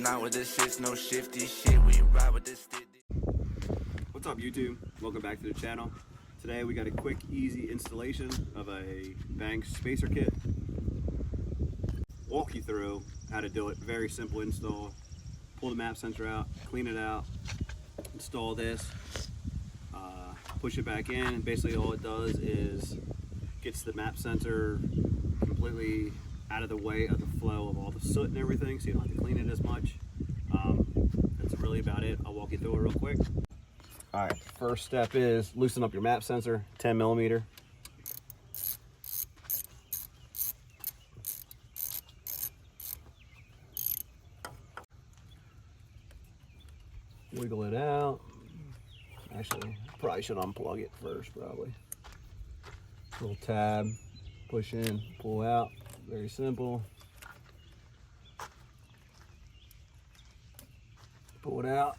not with the shits, no shifty shit. We ride with this stick. What's up, YouTube? Welcome back to the channel. Today we got a quick, easy installation of a Banks spacer kit. Walk you through how to do it. Very simple install. Pull the map sensor out, clean it out, install this, push it back in, and basically all it does is gets the map sensor completely out of the way of the flow of all the soot and everything, so you don't have to clean it as much. That's really about it. I'll walk you through it real quick. All right, first step is loosen up your map sensor, 10 millimeter. Wiggle it out. Actually, probably should unplug it first, probably. Little tab, push in, pull out, very simple. Pull it out.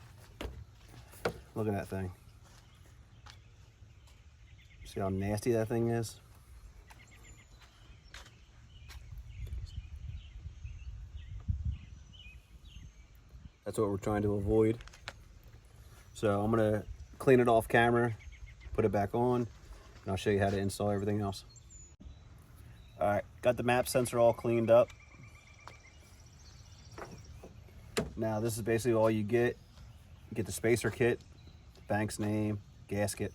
Look at that thing. See how nasty that thing is? That's what we're trying to avoid. So I'm gonna clean it off camera, put it back on, and I'll show you how to install everything else. All right, got the map sensor all cleaned up. Now this is basically all you get. You get the spacer kit, Banks name, gasket,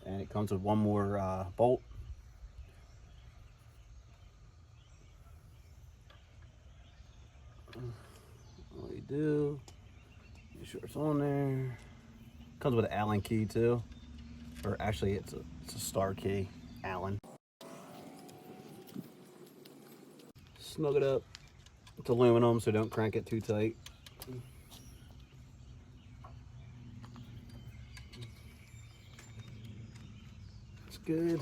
and it comes with one more bolt. All you do, make sure it's on there. Comes with an Allen key too, or actually it's a star key, Allen. Snug it up. It's aluminum, so don't crank it too tight. It's good.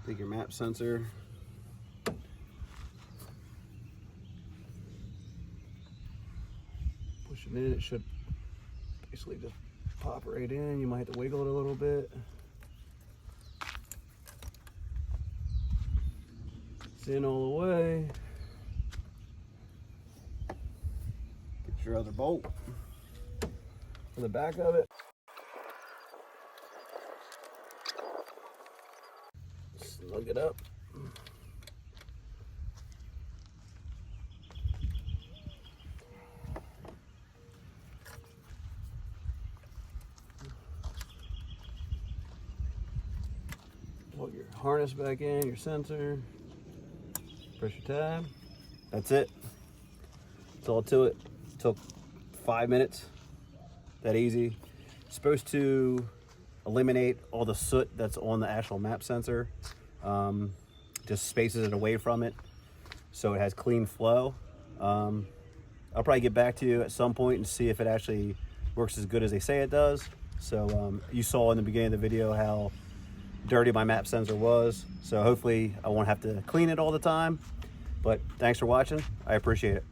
Take your map sensor. Push it in. It should basically just pop right in. You might have to wiggle it a little bit. It's in all the way. Get your other bolt for the back of it. Snug it up. Plug your harness back in, your sensor. Press your tab. That's it. That's all to it. Took 5 minutes. That easy. Supposed to eliminate all the soot that's on the actual map sensor. Just spaces it away from it so it has clean flow. I'll probably get back to you at some point and see if it actually works as good as they say it does. So you saw in the beginning of the video how dirty my map sensor was, so hopefully I won't have to clean it all the time. But thanks for watching. I appreciate it.